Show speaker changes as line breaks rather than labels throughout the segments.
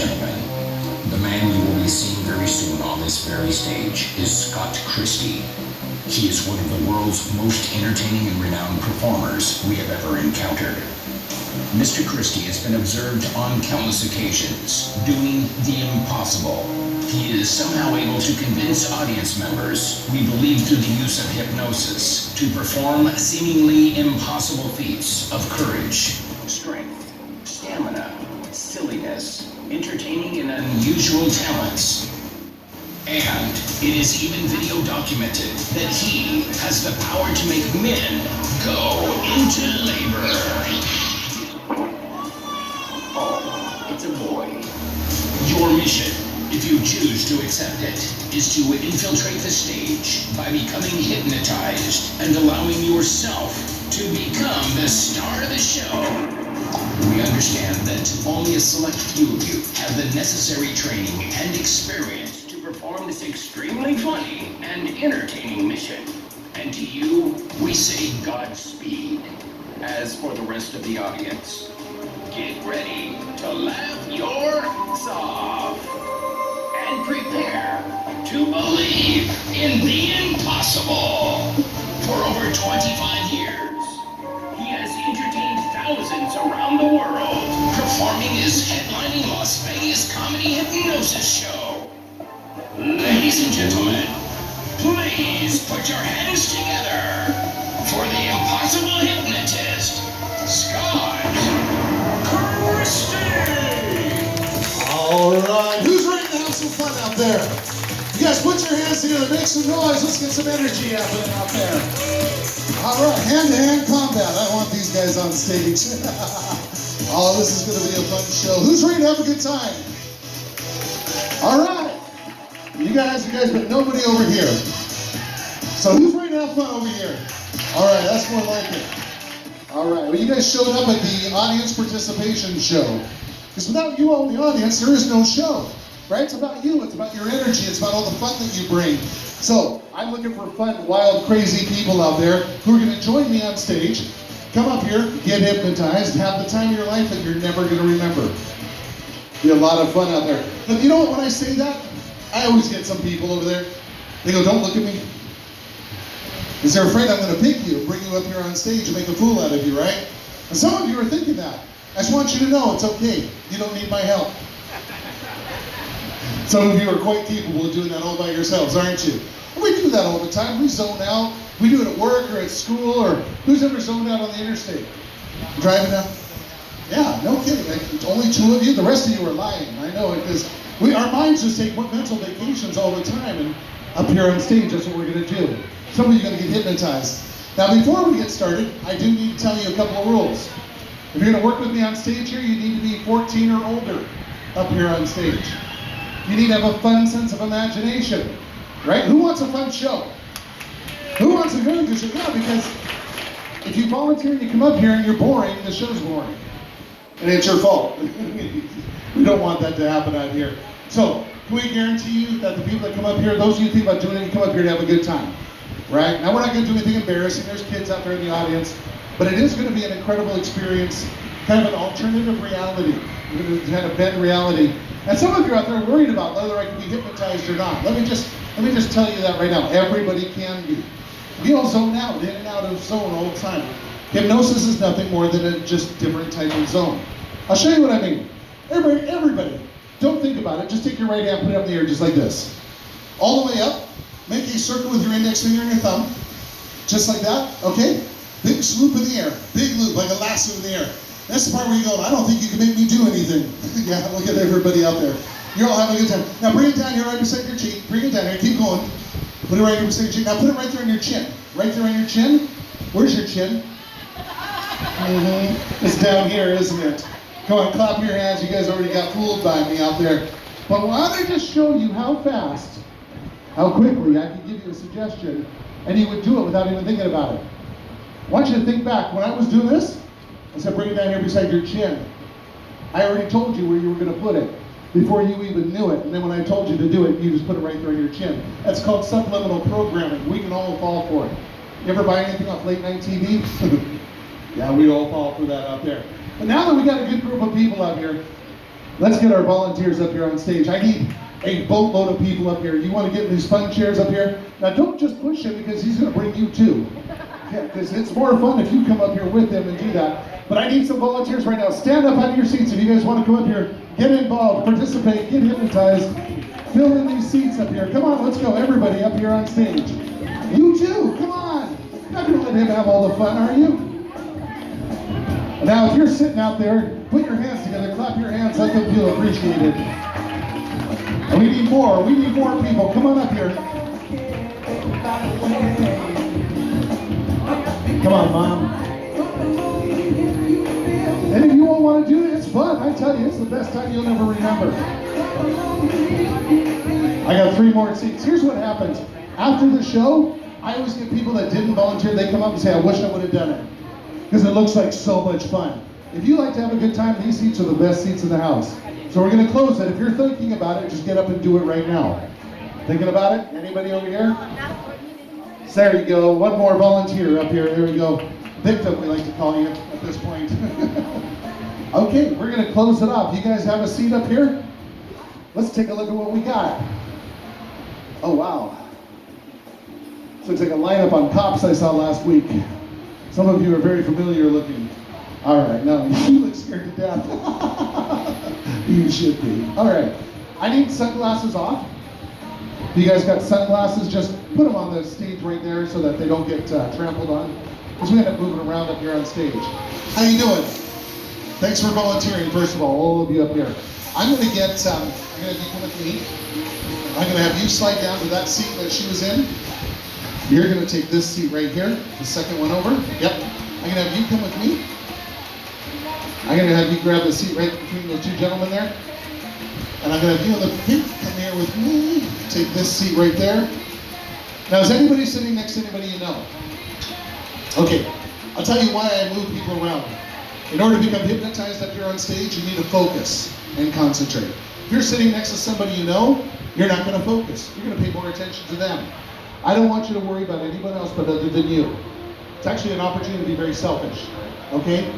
gentlemen, the man you will be seeing very soon on this very stage is Scott Christie. He is one of the world's most entertaining and renowned performers we have ever encountered. Mr. Christie has been observed on countless occasions doing the impossible. He is somehow able to convince audience members, we believe through the use of hypnosis, to perform seemingly impossible feats of courage, strength, stamina, silliness, entertaining and unusual talents. And it is even video documented that he has the power to make men go into labor. Oh, it's a boy. Your mission, if you choose to accept it, is to infiltrate the stage by becoming hypnotized and allowing yourself to become the star of the show. We understand that only a select few of you have the necessary training and experience to perform this extremely funny and entertaining mission. And to you, we say Godspeed. As for the rest of the audience, get ready to laugh your ass off and prepare to believe in the impossible. For over 25 years, he has entertained thousands around the world, performing his headlining Las Vegas comedy hypnosis show. Ladies and gentlemen, please put your hands together for the impossible hypnotist, Scott Christie!
All right, who's ready to have some fun out there? You guys put your hands together, make some noise, let's get some energy happening out there. All right, hand-to-hand combat. I want these guys on stage. Oh, this is going to be a fun show. Who's ready to have a good time? All right. You guys, but nobody over here. So who's ready to have fun over here? All right, that's more like it. All right, well, you guys showed up at the audience participation show. Because without you all in the audience, there is no show, right? It's about you, it's about your energy, it's about all the fun that you bring. So, I'm looking for fun, wild, crazy people out there who are going to join me on stage. Come up here, get hypnotized, have the time of your life that you're never going to remember. Be a lot of fun out there. But you know what, when I say that, I always get some people over there, they go, don't look at me. Because they're afraid I'm going to pick you, bring you up here on stage and make a fool out of you, right? And some of you are thinking that. I just want you to know it's okay. You don't need my help. Some of you are quite capable of doing that all by yourselves, aren't you? And we do that all the time. We zone out. We do it at work or at school, or who's ever zoned out on the interstate? Driving down? Yeah, no kidding. It's only two of you. The rest of you are lying. I know it, because our minds just take mental vacations all the time, and up here on stage, that's what we're going to do. Some of you are going to get hypnotized. Now, before we get started, I do need to tell you a couple of rules. If you're going to work with me on stage here, you need to be 14 or older up here on stage. You need to have a fun sense of imagination, right? Who wants a fun show? Who wants a really good show? Yeah, because if you volunteer and you come up here and you're boring, the show's boring. And it's your fault. We don't want that to happen out here. So, can we guarantee you that the people that come up here, those of you who think about doing it, you come up here to have a good time, right? Now, we're not going to do anything embarrassing. There's kids out there in the audience. But it is going to be an incredible experience, kind of an alternative reality. We're going to kind of bend reality. And some of you out there are worried about whether I can be hypnotized or not. Let me just tell you that right now. Everybody can be. We all zone out, in and out of zone all the time. Hypnosis is nothing more than a just different type of zone. I'll show you what I mean. Everybody, don't think about it. Just take your right hand, put it up in the air just like this. All the way up. Make a circle with your index finger and your thumb. Just like that, okay? Big loop in the air, big loop, like a lasso in the air. That's the part where you go, I don't think you can make me do anything. Yeah, look at everybody out there. You're all having a good time. Now bring it down here right beside your cheek. Bring it down here, keep going. Put it right here beside your cheek. Now put it right there on your chin. Right there on your chin. Where's your chin? It's down here, isn't it? Come on, clap your hands. You guys already got fooled by me out there. But why don't I just show you how fast, how quickly I can give you a suggestion, and you would do it without even thinking about it. I want you to think back. When I was doing this, I said, bring it down here beside your chin. I already told you where you were going to put it before you even knew it. And then when I told you to do it, you just put it right there on your chin. That's called subliminal programming. We can all fall for it. You ever buy anything off late night TV? Yeah, we all fall for that out there. But now that we got a good group of people out here, Let's get our volunteers up here on stage. I need a boatload of people up here. You want to get these fun chairs up here? Now don't just push him because he's going to bring you too. Yeah, because it's more fun if you come up here with them and do that. But I need some volunteers right now. Stand up out of your seats if you guys want to come up here. Get involved, participate, get hypnotized. Fill in these seats up here. Come on, let's go. Everybody up here on stage. You too, come on. You're not going to let him have all the fun, are you? Now, if you're sitting out there, put your hands together, clap your hands, let them feel appreciated. And we need more people. Come on up here. Come on, Mom. And if you won't want to do it, it's fun. I tell you, it's the best time you'll ever remember. I got 3 more seats. Here's what happens. After the show, I always get people that didn't volunteer, they come up and say, I wish I would have done it. Because it looks like so much fun. If you like to have a good time, these seats are the best seats in the house. So we're going to close it. If you're thinking about it, just get up and do it right now. Thinking about it? Anybody over here? There you go. One more volunteer up here. There we go. Victim, we like to call you at this point. Okay, we're going to close it off. You guys have a seat up here? Let's take a look at what we got. Oh, wow. This looks like a lineup on Cops I saw last week. Some of you are very familiar looking. All right, no, you look scared to death. You should be. All right, I need sunglasses off. If you guys got sunglasses, just put them on the stage right there so that they don't get trampled on. Because we end up moving around up here on stage. How you doing? Thanks for volunteering, first of all of you up here. I'm going to get, I'm going to have you come with me. I'm going to have you slide down to that seat that she was in. You're going to take this seat right here, the second one over. Yep. I'm going to have you come with me. I'm going to have you grab the seat right between those 2 gentlemen there. And I'm going to have you on the pink come here with me. Take this seat right there. Now, is anybody sitting next to anybody you know? Okay. I'll tell you why I move people around. In order to become hypnotized up here on stage, you need to focus and concentrate. If you're sitting next to somebody you know, you're not going to focus. You're going to pay more attention to them. I don't want you to worry about anyone else but other than you. It's actually an opportunity to be very selfish, okay?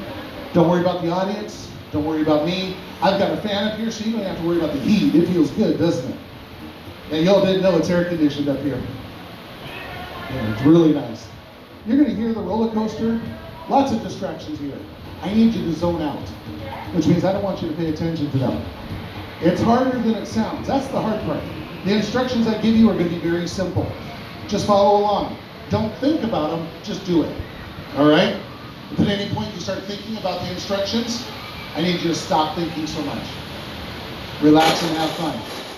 Don't worry about the audience. Don't worry about me. I've got a fan up here, so you don't have to worry about the heat. It feels good, doesn't it? And y'all didn't know it's air conditioned up here. Yeah, it's really nice. You're going to hear the roller coaster. Lots of distractions here. I need you to zone out, which means I don't want you to pay attention to them. It's harder than it sounds. That's the hard part. The instructions I give you are going to be very simple. Just follow along. Don't think about them, just do it. All right? If at any point you start thinking about the instructions, I need you to stop thinking so much. Relax and have fun.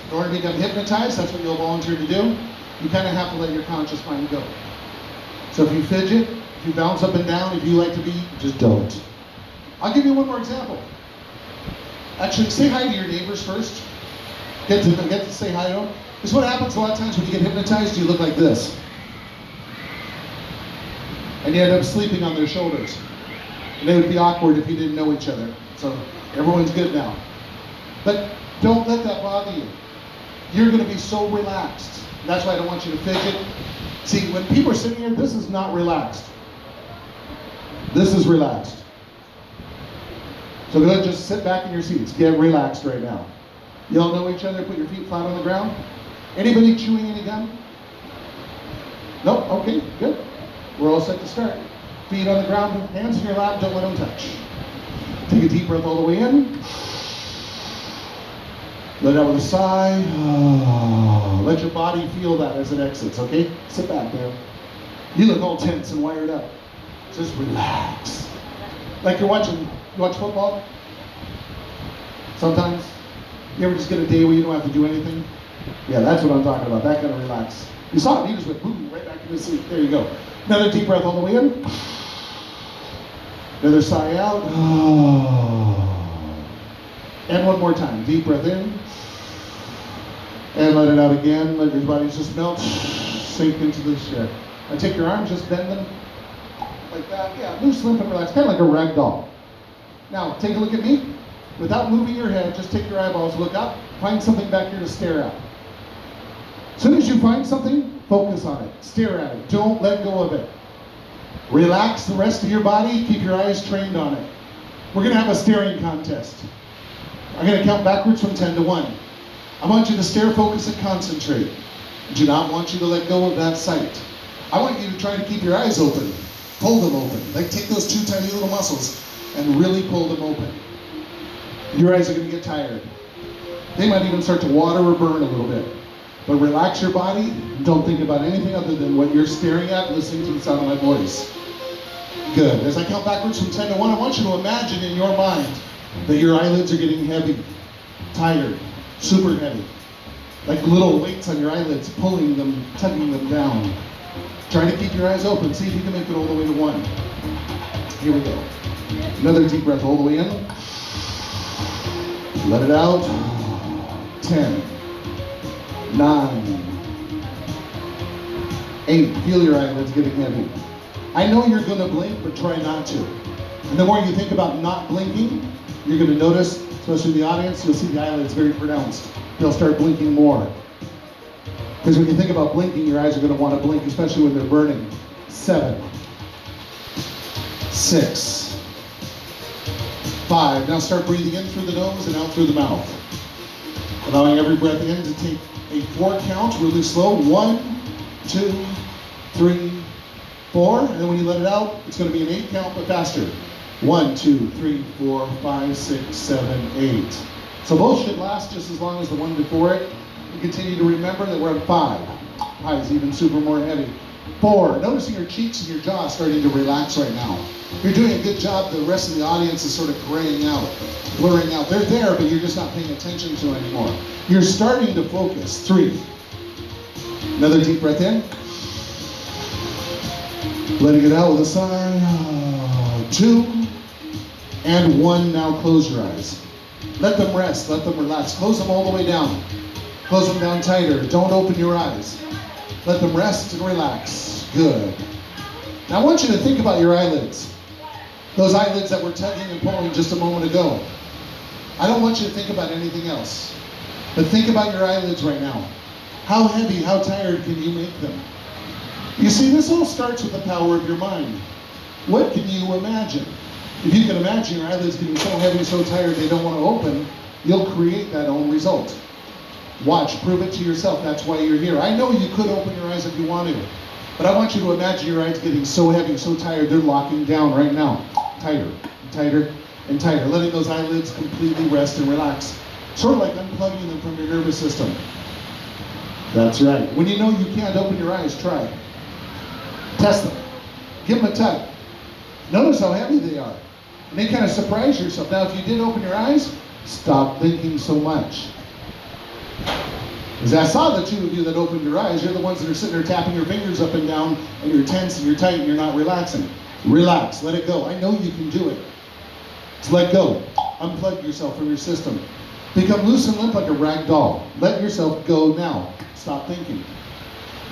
In order to become hypnotized, that's what you'll volunteer to do. You kind of have to let your conscious mind go. So if you fidget, if you bounce up and down, if you like to be, just don't. I'll give you one more example. Actually, say hi to your neighbors first. Get to say hi to them. Because what happens a lot of times when you get hypnotized, you look like this. And you end up sleeping on their shoulders. And it would be awkward if you didn't know each other. So everyone's good now. But don't let that bother you. You're going to be so relaxed. That's why I don't want you to fidget. See, when people are sitting here, this is not relaxed. This is relaxed. So go ahead, just sit back in your seats. Get relaxed right now. You all know each other? Put your feet flat on the ground. Anybody chewing any gum? Nope? Okay, good. We're all set to start. Feet on the ground, hands in your lap, don't let them touch. Take a deep breath all the way in. Let out with a sigh. Oh, let your body feel that as it exits, okay? Sit back there. You look all tense and wired up. Just relax. Like you watch football? Sometimes? You ever just get a day where you don't have to do anything? Yeah, that's what I'm talking about, that kind of relax. You saw it, he just went boom, right back in the seat. There you go. Another deep breath all the way in. Another sigh out. And one more time, deep breath in. And let it out again. Let your body just melt, sink into the chair. Now take your arms, just bend them like that. Yeah, loose, limp, and relax, kind of like a rag doll. Now, take a look at me. Without moving your head, just take your eyeballs, look up, find something back here to stare at. As soon as you find something, focus on it. Stare at it. Don't let go of it. Relax the rest of your body. Keep your eyes trained on it. We're going to have a staring contest. I'm going to count backwards from 10 to 1. I want you to stare, focus, and concentrate. I do not want you to let go of that sight. I want you to try to keep your eyes open. Pull them open. Like take those two tiny little muscles and really pull them open. Your eyes are going to get tired. They might even start to water or burn a little bit. But relax your body. Don't think about anything other than what you're staring at, listening to the sound of my voice. Good. As I count backwards from 10 to 1, I want you to imagine in your mind that your eyelids are getting heavy, tired, super heavy. Like little weights on your eyelids, pulling them, tugging them down. Try to keep your eyes open. See if you can make it all the way to 1. Here we go. Another deep breath all the way in. Let it out. 10, 9, 8. Feel your eyelids getting heavy. I know you're going to blink, but try not to. And the more you think about not blinking, you're going to notice, especially in the audience, you'll see the eyelids very pronounced. They'll start blinking more. Because when you think about blinking, your eyes are going to want to blink, especially when they're burning. 7, 6, 5. Now start breathing in through the nose and out through the mouth. Allowing every breath in to take a 4 count, really slow. 1, 2, 3, 4. And then when you let it out, it's going to be an 8 count, but faster. 1, 2, 3, 4, 5, 6, 7, 8. So both should last just as long as the one before it. You continue to remember that we're at 5. Eyes even super more heavy. 4. Noticing your cheeks and your jaw starting to relax right now. You're doing a good job. The rest of the audience is sort of graying out, blurring out. They're there, but you're just not paying attention to it anymore. You're starting to focus. 3. Another deep breath in. Letting it out with a sigh. 2. And 1. Now close your eyes. Let them rest. Let them relax. Close them all the way down. Close them down tighter. Don't open your eyes. Let them rest and relax. Good. Now I want you to think about your eyelids. Those eyelids that were tugging and pulling just a moment ago. I don't want you to think about anything else. But think about your eyelids right now. How heavy, how tired can you make them? You see, this all starts with the power of your mind. What can you imagine? If you can imagine your eyelids getting so heavy, so tired they don't want to open, you'll create that own result. Watch, prove it to yourself. That's why you're here. I know you could open your eyes if you want to, but I want you to imagine your eyes getting so heavy, so tired, they're locking down right now. Tighter, tighter, and tighter. Letting those eyelids completely rest and relax. Sort of like unplugging them from your nervous system. That's right. When you know you can't open your eyes, try. Test them. Give them a tug. Notice how heavy they are. And then kind of surprise yourself. Now, if you did open your eyes, stop thinking so much. Because I saw the 2 of you that opened your eyes. You're the ones that are sitting there tapping your fingers up and down, and you're tense and you're tight and you're not relaxing. Relax. Let it go. I know you can do it. So let go. Unplug yourself from your system. Become loose and limp like a rag doll. Let yourself go now. Stop thinking.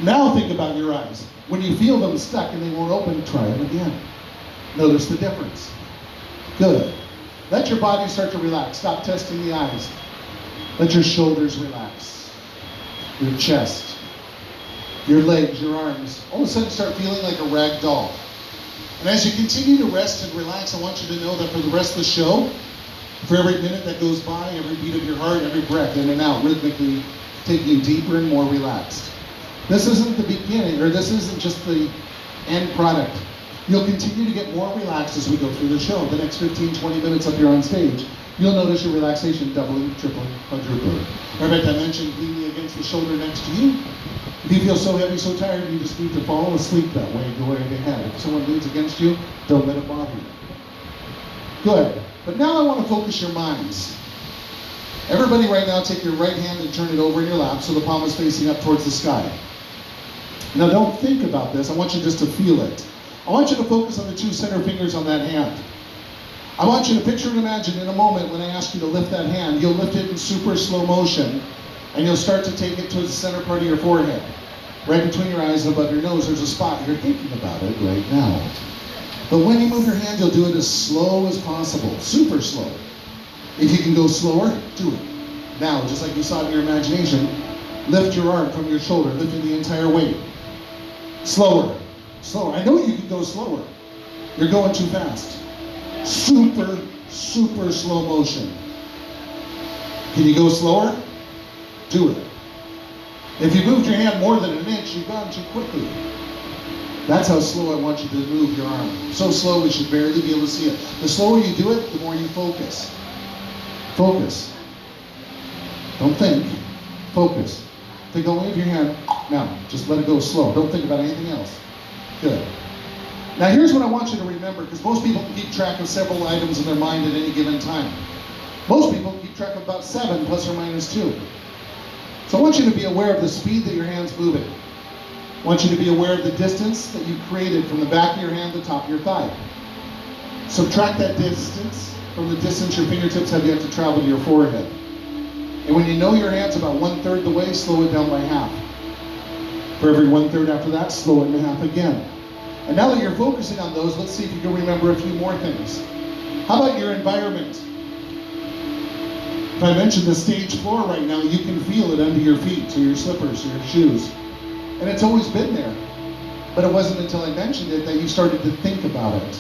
Now think about your eyes. When you feel them stuck and they won't open, try them again. Notice the difference. Good. Let your body start to relax. Stop testing the eyes. Let your shoulders relax. Your chest. Your legs, your arms. All of a sudden start feeling like a rag doll. And as you continue to rest and relax, I want you to know that for the rest of the show, for every minute that goes by, every beat of your heart, every breath in and out, rhythmically taking you deeper and more relaxed. This isn't the beginning, or this isn't just the end product. You'll continue to get more relaxed as we go through the show. The next 15, 20 minutes up here on stage, you'll notice your relaxation doubling, tripling, quadrupling. In fact, I mentioned leaning against the shoulder next to you. If you feel so heavy, so tired, you just need to fall asleep that way, go right ahead. If someone leans against you, don't let it bother you. Good. But now I want to focus your minds. Everybody right now, take your right hand and turn it over in your lap so the palm is facing up towards the sky. Now don't think about this, I want you just to feel it. I want you to focus on the 2 center fingers on that hand. I want you to picture and imagine in a moment when I ask you to lift that hand, you'll lift it in super slow motion and you'll start to take it towards the center part of your forehead. Right between your eyes and above your nose, there's a spot. You're thinking about it right now. But when you move your hand, you'll do it as slow as possible, super slow. If you can go slower, do it. Now, just like you saw in your imagination, lift your arm from your shoulder, lifting the entire weight. Slower, slower. I know you can go slower. You're going too fast. Super, super slow motion. Can you go slower? Do it. If you moved your hand more than an inch, you've gone too quickly. That's how slow I want you to move your arm. So slow we should barely be able to see it. The slower you do it, the more you focus. Focus. Don't think. Focus. Think only of your hand. Now, just let it go slow. Don't think about anything else. Good. Now here's what I want you to remember, because most people can keep track of several items in their mind at any given time. Most people keep track of about 7 plus or minus 2. So I want you to be aware of the speed that your hand's moving. I want you to be aware of the distance that you created from the back of your hand to the top of your thigh. Subtract that distance from the distance your fingertips have yet to travel to your forehead. And when you know your hand's about 1/3 the way, slow it down by half. For every 1/3 after that, slow it in half again. And now that you're focusing on those, let's see if you can remember a few more things. How about your environment? If I mention the stage floor right now, you can feel it under your feet, or your slippers, or your shoes. And it's always been there. But it wasn't until I mentioned it that you started to think about it.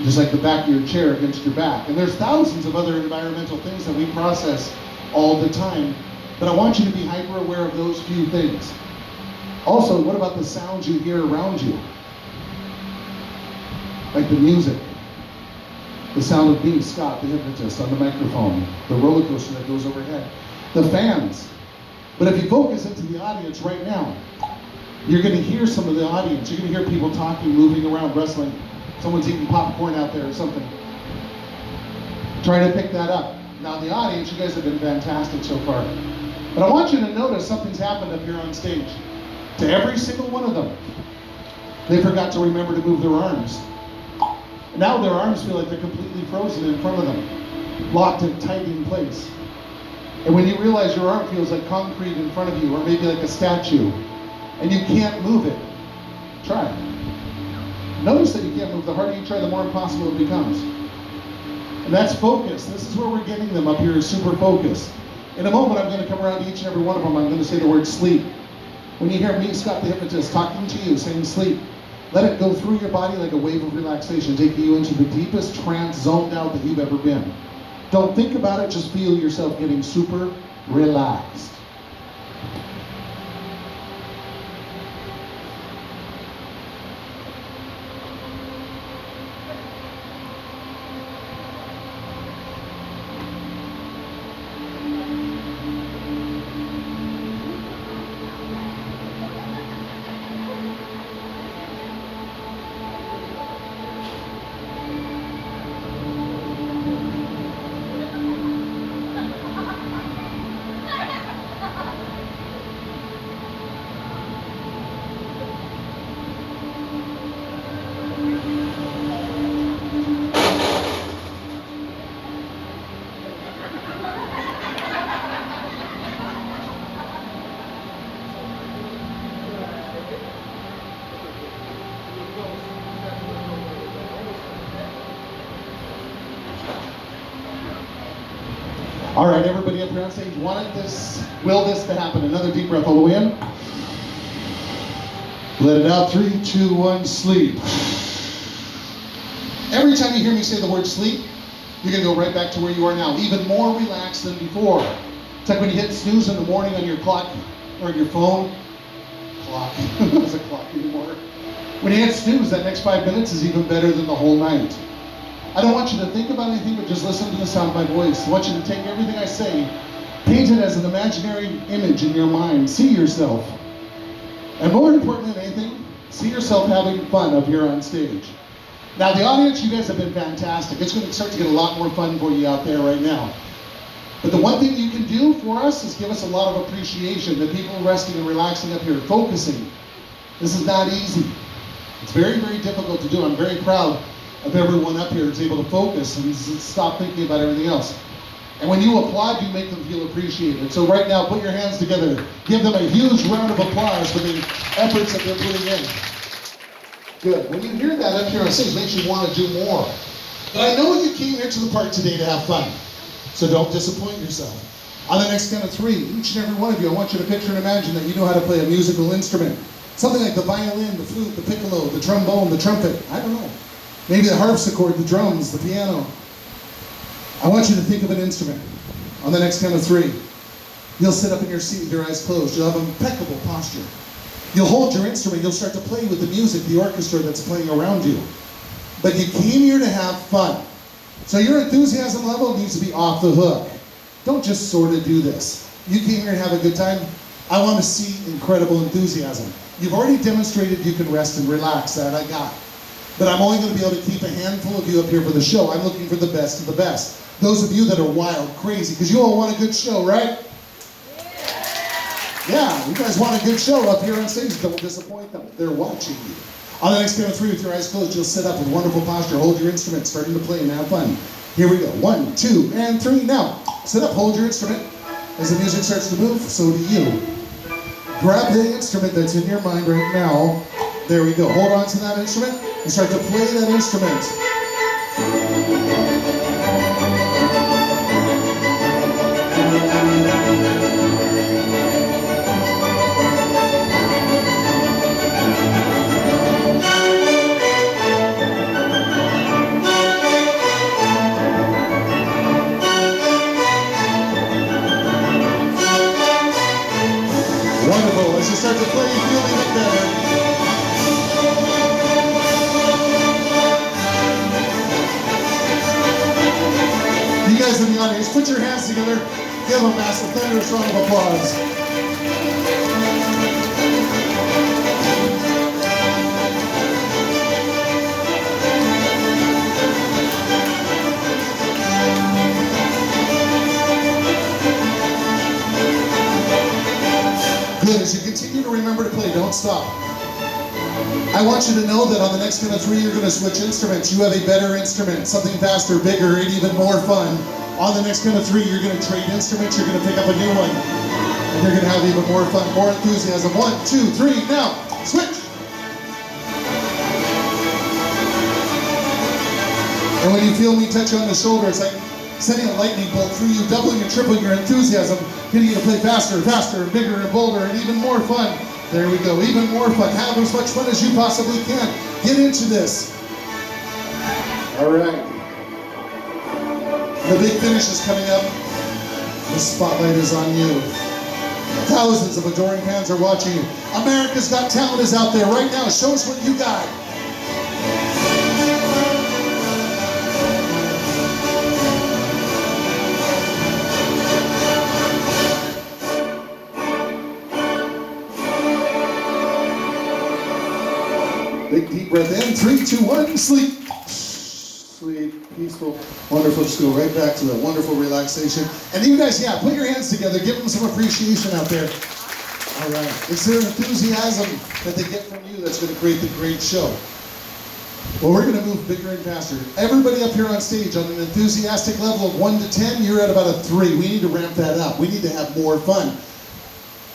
Just like the back of your chair against your back. And there's thousands of other environmental things that we process all the time. But I want you to be hyper aware of those few things. Also, what about the sounds you hear around you? Like the music. The sound of me, Scott, the hypnotist, on the microphone. The roller coaster that goes overhead. The fans. But if you focus into the audience right now, you're going to hear some of the audience. You're going to hear people talking, moving around, wrestling. Someone's eating popcorn out there or something. Try to pick that up. Now, the audience, you guys have been fantastic so far. But I want you to notice something's happened up here on stage. To every single one of them, they forgot to remember to move their arms. Now their arms feel like they're completely frozen in front of them, locked and tight in place. And when you realize your arm feels like concrete in front of you, or maybe like a statue, and you can't move it, try it. Notice that you can't move. The harder you try, the more impossible it becomes. And that's focus. This is where we're getting them up here, is super focus. In a moment, I'm going to come around to each and every one of them. I'm going to say the word sleep. When you hear me, Scott the hypnotist, talking to you, saying sleep, let it go through your body like a wave of relaxation, taking you into the deepest trance, zoned out that you've ever been. Don't think about it, just feel yourself getting super relaxed. All right, everybody up here on stage, will this to happen? Another deep breath all the way in. Let it out, 3, 2, 1, sleep. Every time you hear me say the word sleep, you're gonna go right back to where you are now, even more relaxed than before. It's like when you hit snooze in the morning on your clock or your phone. Clock, it's a clock anymore. When you hit snooze, that next 5 minutes is even better than the whole night. I don't want you to think about anything, but just listen to the sound of my voice. I want you to take everything I say, paint it as an imaginary image in your mind. See yourself. And more important than anything, see yourself having fun up here on stage. Now the audience, you guys have been fantastic. It's going to start to get a lot more fun for you out there right now. But the one thing you can do for us is give us a lot of appreciation. The people resting and relaxing up here, focusing. This is not easy. It's very, very difficult to do. I'm very proud of everyone up here that's able to focus and stop thinking about everything else. And when you applaud, you make them feel appreciated. So right now, put your hands together. Give them a huge round of applause for the efforts that they're putting in. Good. When you hear that up here on stage, it makes you want to do more. But I know you came here to the park today to have fun. So don't disappoint yourself. On the next count of 3, each and every one of you, I want you to picture and imagine that you know how to play a musical instrument. Something like the violin, the flute, the piccolo, the trombone, the trumpet. I don't know. Maybe the harpsichord, the drums, the piano. I want you to think of an instrument. On the next count of 3, you'll sit up in your seat with your eyes closed. You'll have impeccable posture. You'll hold your instrument. You'll start to play with the music, the orchestra that's playing around you. But you came here to have fun. So your enthusiasm level needs to be off the hook. Don't just sort of do this. You came here to have a good time. I want to see incredible enthusiasm. You've already demonstrated you can rest and relax. That I got. But I'm only going to be able to keep a handful of you up here for the show. I'm looking for the best of the best. Those of you that are wild, crazy, because you all want a good show, right? Yeah, you guys want a good show up here on stage. Don't disappoint them. They're watching you. On the next count of 3, with your eyes closed, you'll sit up with wonderful posture. Hold your instrument, starting to play and have fun. Here we go. 1, 2, and 3. Now, sit up, hold your instrument. As the music starts to move, so do you. Grab the instrument that's in your mind right now. There we go. Hold on to that instrument and start to play that instrument. Wonderful. As you start to play, you feel even better. You guys in the audience, put your hands together. Give a massive thunderous round of applause. Good. As you continue to remember to play, don't stop. I want you to know that on the next count of 3, you're going to switch instruments. You have a better instrument, something faster, bigger, and even more fun. On the next count of 3, you're going to trade instruments. You're going to pick up a new one. And you're going to have even more fun, more enthusiasm. 1, 2, 3, now, switch. And when you feel me touch you on the shoulder, it's like sending a lightning bolt through you, doubling and tripling your enthusiasm, getting you to play faster, faster, bigger, and bolder, and even more fun. There we go, even more fun. Have as much fun as you possibly can. Get into this. All right. The big finish is coming up. The spotlight is on you. Thousands of adoring fans are watching you. America's Got Talent is out there right now. Show us what you got. Big deep breath in. 3, 2, 1. Sleep. Sweet, peaceful, wonderful. Just go right back to that wonderful relaxation. And you guys, yeah, put your hands together. Give them some appreciation out there. All right. It's their enthusiasm that they get from you that's going to create the great show. Well, we're going to move bigger and faster. Everybody up here on stage, on an enthusiastic level of 1 to 10, you're at about a 3. We need to ramp that up. We need to have more fun.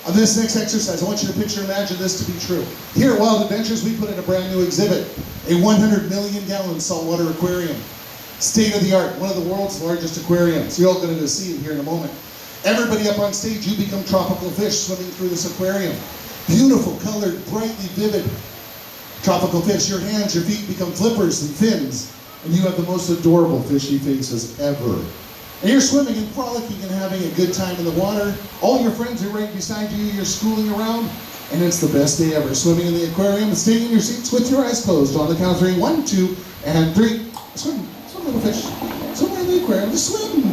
On this next exercise, I want you to picture, imagine this to be true. Here at Wild Adventures, we put in a brand new exhibit, a 100 million gallon saltwater aquarium. State of the art, one of the world's largest aquariums. You're all going to see it here in a moment. Everybody up on stage, you become tropical fish swimming through this aquarium. Beautiful, colored, brightly vivid tropical fish. Your hands, your feet become flippers and fins, and you have the most adorable fishy faces ever. And you're swimming and frolicking and having a good time in the water. All your friends are right beside you. You're schooling around. And it's the best day ever. Swimming in the aquarium and staying in your seats with your eyes closed. On the count of 3, 1, 2, and 3. Swim, swim, little fish. Swim in the aquarium. Just swim.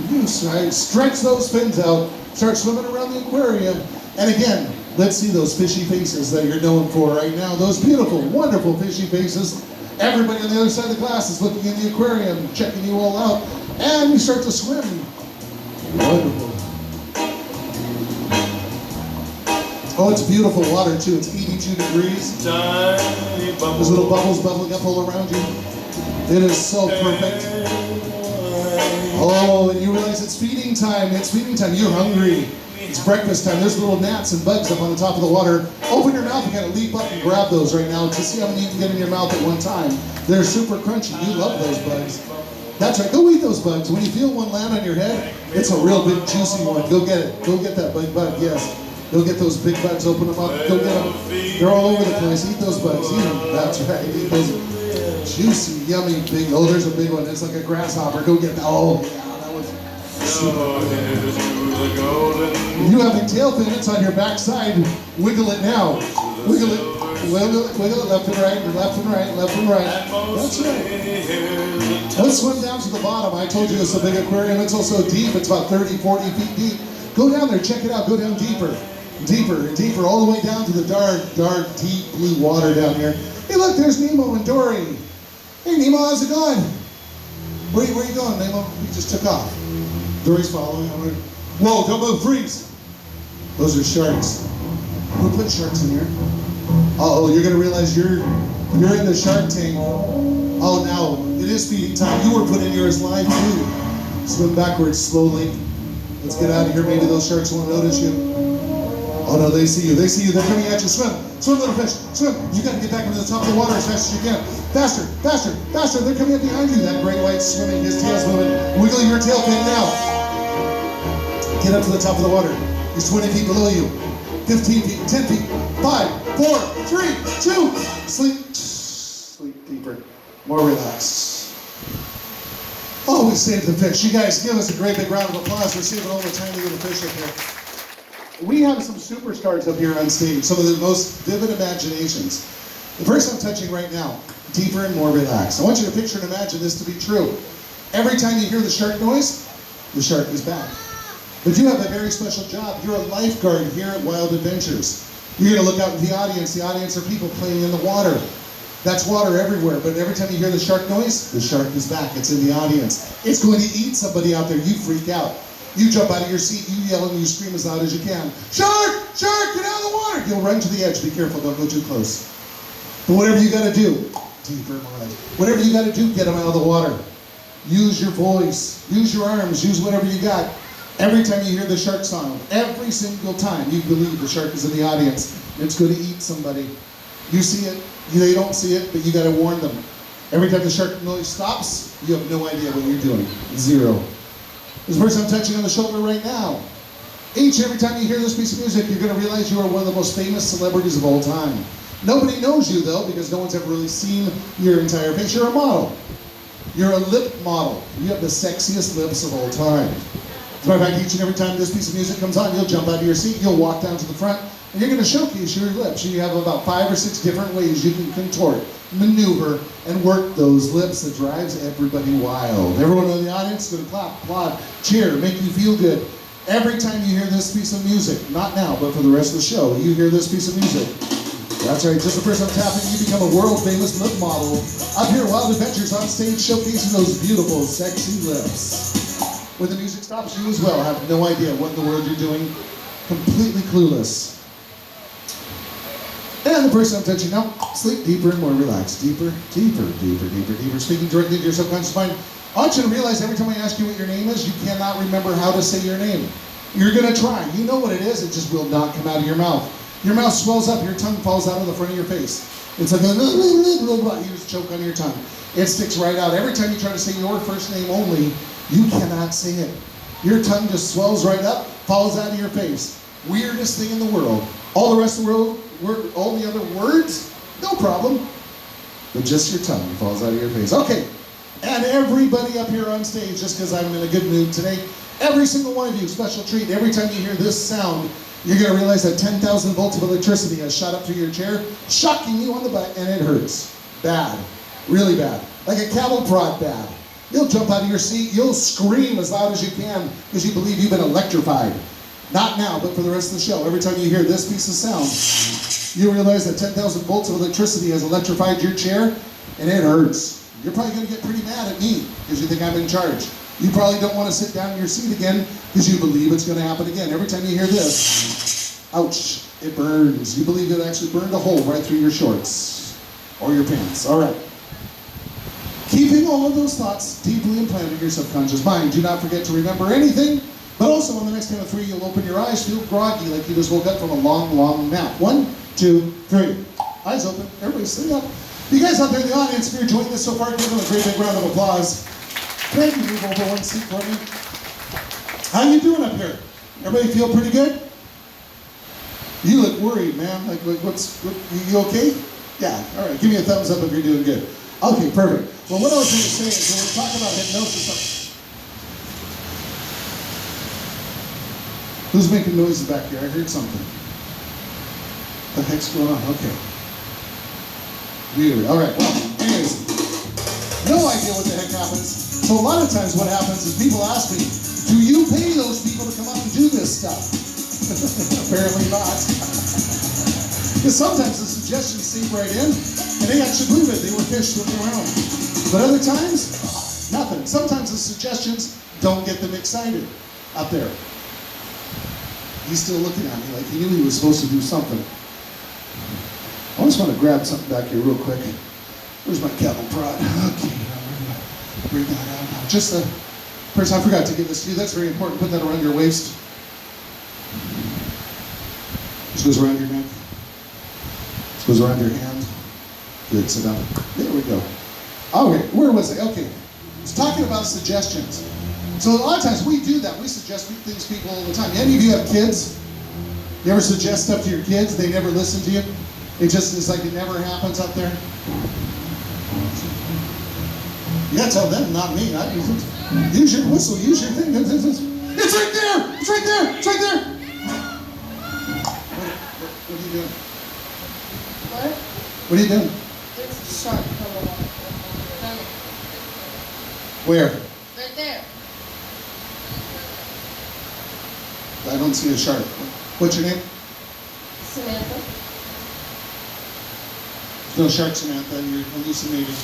Right. Stretch those fins out. Start swimming around the aquarium. And again, let's see those fishy faces that you're known for right now. Those beautiful, wonderful fishy faces. Everybody on the other side of the class is looking in the aquarium, checking you all out. And you start to swim. Wonderful. Oh, it's beautiful water too. It's 82 degrees. There's little bubbles bubbling up all around you. It is so perfect. Oh, and you realize it's feeding time. It's feeding time. You're hungry. It's breakfast time. There's little gnats and bugs up on the top of the water. Open your mouth and kind of leap up and grab those right now to see how many you can get in your mouth at one time. They're super crunchy. You love those bugs. That's right. Go eat those bugs. When you feel one land on your head, it's a real big juicy one. Go get it. Go get that big bug. Yes. Go get those big bugs. Open them up. Go get them. They're all over the place. Eat those bugs. Eat them. That's right. Eat those juicy, yummy, big. Oh, there's a big one. It's like a grasshopper. Go get that. Oh, yeah. That was super good. You have a tail fin, it's on your backside. Wiggle it now. Wiggle it. Wiggle it, left and right, left and right, left and right. That's right. Let's swim down to the bottom. I told you it's a big aquarium. It's also deep. It's about 30, 40 feet deep. Go down there, check it out. Go down deeper. Deeper and deeper, all the way down to the dark, dark, deep blue water down here. Hey look, there's Nemo and Dory. Hey Nemo, how's it going? Where you going, Nemo? He just took off. Dory's following. Whoa, don't move, freeze. Those are sharks. Who put sharks in here? Uh-oh, you're gonna realize you're in the shark tank. Oh, now, it is feeding time. You were put in yours live too. Swim backwards slowly. Let's get out of here. Maybe those sharks won't notice you. Oh no, they see you. They see you. They're coming at you. Swim. Swim, little fish. Swim. You gotta get back into the top of the water as fast as you can. Faster, faster, faster. They're coming up behind you. That great white swimming. His tail's moving. Wiggle your tail fin now. Get up to the top of the water. He's 20 feet below you. 15 feet, 10 feet, 5, 4, 3, 2. Sleep. Sleep deeper. More relaxed. Oh, we saved the fish. You guys give us a great big round of applause for saving all the tiny little fish up here. We have some superstars up here on stage, some of the most vivid imaginations. The person I'm touching right now, deeper and more relaxed. I want you to picture and imagine this to be true. Every time you hear the shark noise, the shark is back. But you have a very special job. You're a lifeguard here at Wild Adventures. You're going to look out in the audience. The audience are people playing in the water. That's water everywhere, but every time you hear the shark noise, the shark is back. It's in the audience. It's going to eat somebody out there. You freak out. You jump out of your seat, you yell and you scream as loud as you can. Shark! Shark! Get out of the water! You'll run to the edge. Be careful. Don't go too close. But whatever you got to do, deeper, whatever you got to do, get them out of the water. Use your voice. Use your arms. Use whatever you got. Every time you hear the shark sound, every single time you believe the shark is in the audience, it's going to eat somebody. You see it, they don't see it, but you got to warn them. Every time the shark noise stops, you have no idea what you're doing. Zero. This person I'm touching on the shoulder right now. Every time you hear this piece of music, you're going to realize you are one of the most famous celebrities of all time. Nobody knows you though, because no one's ever really seen your entire face. You're a model. You're a lip model. You have the sexiest lips of all time. As a matter of fact, each and every time this piece of music comes on, you'll jump out of your seat, you'll walk down to the front, and you're going to showcase your lips. You have about 5 or 6 different ways you can contort, maneuver, and work those lips that drives everybody wild. Everyone in the audience is going to clap, applaud, cheer, make you feel good. Every time you hear this piece of music, not now, but for the rest of the show, you hear this piece of music. That's right, just the person I'm tapping, you become a world-famous lip model. Up here, Wild Adventures on stage, showcasing those beautiful, sexy lips. When the music stops, you as well have no idea what in the world you're doing. Completely clueless. And the person I'm touching now, sleep deeper and more relaxed. Deeper, deeper, deeper, deeper, deeper. Speaking directly to your subconscious mind. I want you to realize every time I ask you what your name is, you cannot remember how to say your name. You're going to try. You know what it is. It just will not come out of your mouth. Your mouth swells up. Your tongue falls out of the front of your face. It's like you just choke on your tongue. It sticks right out. Every time you try to say your first name only, you cannot say it. Your tongue just swells right up, falls out of your face. Weirdest thing in the world. All the rest of the world, all the other words, no problem. But just your tongue falls out of your face. Okay, and everybody up here on stage, just because I'm in a good mood today, every single one of you, special treat. Every time you hear this sound, you're going to realize that 10,000 volts of electricity has shot up through your chair, shocking you on the butt, and it hurts. Bad. Really bad. Like a cattle prod bad. You'll jump out of your seat, you'll scream as loud as you can because you believe you've been electrified. Not now, but for the rest of the show. Every time you hear this piece of sound, you realize that 10,000 volts of electricity has electrified your chair, and it hurts. You're probably going to get pretty mad at me because you think I'm in charge. You probably don't want to sit down in your seat again because you believe it's going to happen again. Every time you hear this, ouch, it burns. You believe it actually burned a hole right through your shorts or your pants. All right. Keeping all of those thoughts deeply implanted in your subconscious mind. Do not forget to remember anything, but also on the next count of 3, you'll open your eyes, feel groggy like you just woke up from a long, long nap. 1, 2, 3. Eyes open. Everybody sit up. You guys out there in the audience, if you're enjoying this so far, give them a great big round of applause. Can you move over one seat for me? How you doing up here? Everybody feel pretty good? You look worried, man. Like you okay? Yeah, all right. Give me a thumbs up if you're doing good. Okay, perfect. Well, what I was going to say is when we're talking about hypnosis, Who's making noises back here? I heard something. The heck's going on? Okay. Weird. All right. Well, anyways, no idea what the heck happens. So a lot of times what happens is people ask me, do you pay those people to come up and do this stuff? Apparently not. Because sometimes the suggestions seep right in, and they actually believe it. They were fish swimming around. But other times, nothing. Sometimes the suggestions don't get them excited up there. He's still looking at me like he knew he was supposed to do something. I just want to grab something back here real quick. Where's my cattle prod? Okay, bring that out now. Just the person, I forgot to give this to you. That's very important. Put that around your waist. This goes around your neck. This goes around your hand. Good, sit down. There we go. Okay, where was I? Okay, I was talking about suggestions. So a lot of times we do that. We suggest things to people all the time. Any of you have kids? You ever suggest stuff to your kids? They never listen to you? It just is like it never happens up there? You gotta tell them, not me. Use your whistle, use your thing. It's right there! It's right there! It's right there! What are you doing?
What?
What are you doing?
There's a shark coming up.
Where?
Right there.
I don't see a shark. What's your name?
Samantha.
No shark, Samantha. You're hallucinating.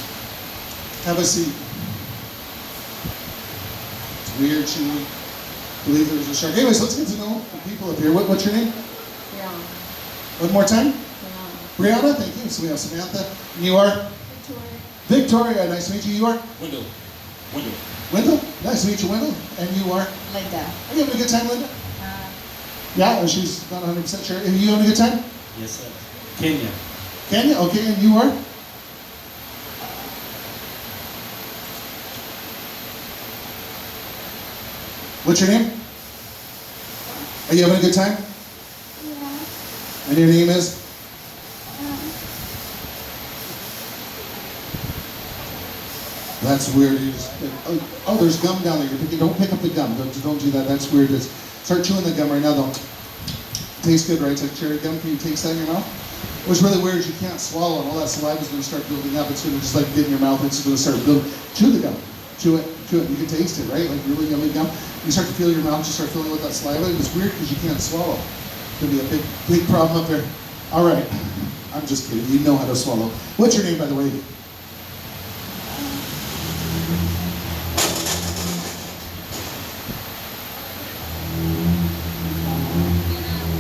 Have a seat. It's weird. She believed there was a shark. Anyways, let's get to know the people up here. What's your name?
Brianna.
One more time?
Brianna.
Brianna, thank you. So we have Samantha. And you are?
Victoria.
Victoria, nice to meet you. You are?
Wendell. Wendell.
Wendell? Nice to meet you, Wendell. And you are?
Linda.
Are you having a good time, Linda? Yeah, and she's not 100% sure. And you having a good time?
Yes, sir. Kenya.
Kenya? Okay, and you are? What's your name? Are you having a good time?
Yeah.
And your name is? That's weird. You just, oh, there's gum down there. Don't pick up the gum. Don't do that. That's weird. Start chewing the gum right now, though. Tastes good, right? It's like cherry gum. Can you taste that in your mouth? What's really weird is you can't swallow, and all that saliva is going to start building up. It's going to just like get in your mouth. It's going to start building. Chew the gum. Chew it. Chew it. You can taste it, right? Like really yummy gum. You start to feel your mouth just start filling with that saliva. It's weird because you can't swallow. It's going to be a big problem up there. All right. I'm just kidding. You know how to swallow. What's your name, by the way?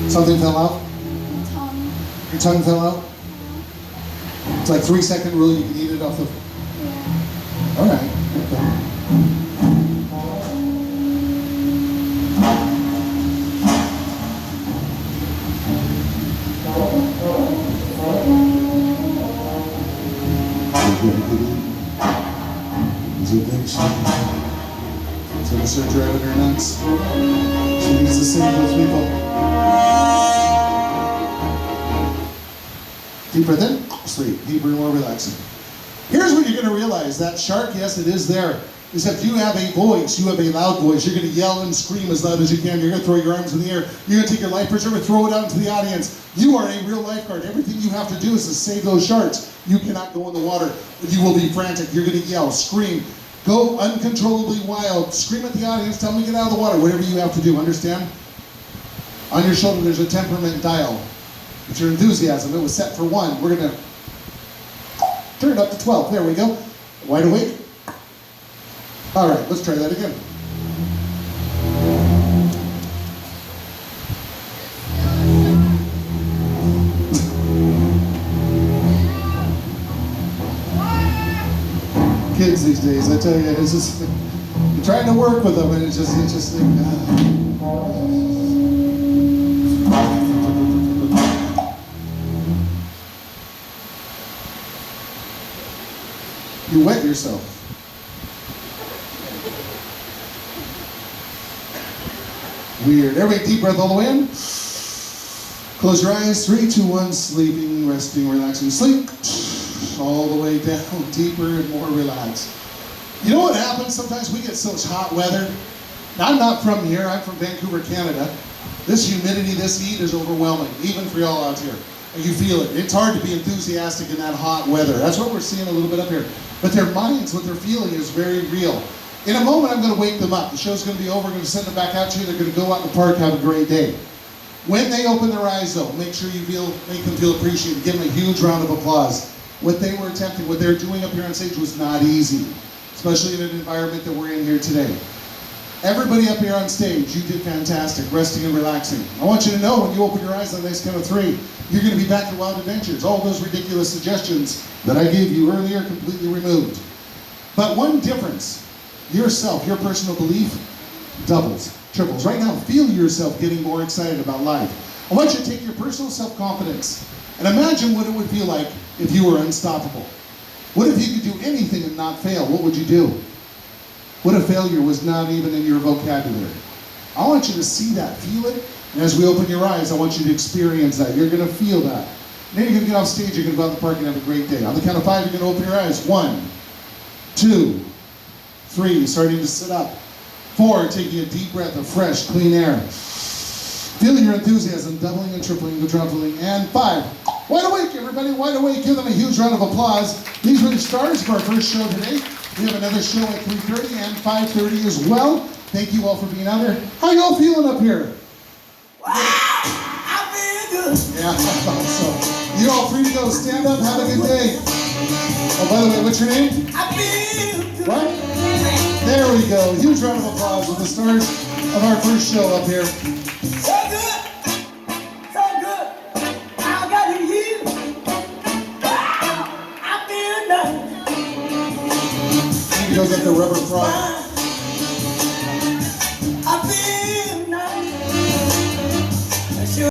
Something fell out? Your tongue fell out? It's like 3-second rule, you can eat it off the... All right, okay. Is it big? It's gonna start driving her nuts. She needs to save those people. Deep breath in, sleep. Deeper and more relaxing. Here's what you're going to realize. That shark, yes, it is there. Is that you have a voice. You have a loud voice. You're going to yell and scream as loud as you can. You're going to throw your arms in the air. You're going to take your life preserver, throw it out into the audience. You are a real lifeguard. Everything you have to do is to save those sharks. You cannot go in the water. You will be frantic. You're going to yell, scream, go uncontrollably wild. Scream at the audience. Tell them to get out of the water. Whatever you have to do. Understand? On your shoulder, there's a temperament dial. It's your enthusiasm. It was set for 1. We're going to turn it up to 12. There we go. Wide awake. All right, let's try that again. Kids these days, I tell you, it's just you're trying to work with them, and it's just like. You wet yourself. Weird. Everybody deep breath all the way in. Close your eyes. 3, 2, 1. Sleeping, resting, relaxing. Sleep. All the way down. Deeper and more relaxed. You know what happens? Sometimes we get such hot weather. Now, I'm not from here. I'm from Vancouver, Canada. This humidity, this heat is overwhelming, even for y'all out here. And you feel it. It's hard to be enthusiastic in that hot weather. That's what we're seeing a little bit up here. But their minds, what they're feeling is very real. In a moment, I'm going to wake them up. The show's going to be over. I'm going to send them back out to you. They're going to go out in the park, have a great day. When they open their eyes, though, make sure you make them feel appreciated. Give them a huge round of applause. What they were attempting, what they're doing up here on stage was not easy, especially in an environment that we're in here today. Everybody up here on stage, you did fantastic, resting and relaxing. I want you to know when you open your eyes on the next count of 3, you're going to be back to Wild Adventures. All those ridiculous suggestions that I gave you earlier, completely removed. But one difference, yourself, your personal belief, doubles, triples. Right now, feel yourself getting more excited about life. I want you to take your personal self-confidence and imagine what it would feel like if you were unstoppable. What if you could do anything and not fail? What would you do? What if failure was not even in your vocabulary? I want you to see that, feel it, and as we open your eyes, I want you to experience that. You're going to feel that. And then you're going to get off stage, you're going to go out in the park and have a great day. On the count of 5, you're going to open your eyes. 1, 2, 3, starting to sit up. 4, taking a deep breath of fresh, clean air. Feeling your enthusiasm, doubling and tripling, quadrupling. And 5, wide awake, everybody, wide awake. Give them a huge round of applause. These were the stars of our first show today. We have another show at 3:30 and 5:30 as well. Thank you all for being out there. How y'all feeling up here?
Wow! I feel good.
Yeah, I thought so. You're all free to go. Stand up, have a good day. Oh, by the way, what's your name?
I feel good.
What? There we go. Huge round of applause with the stars of our first show up here.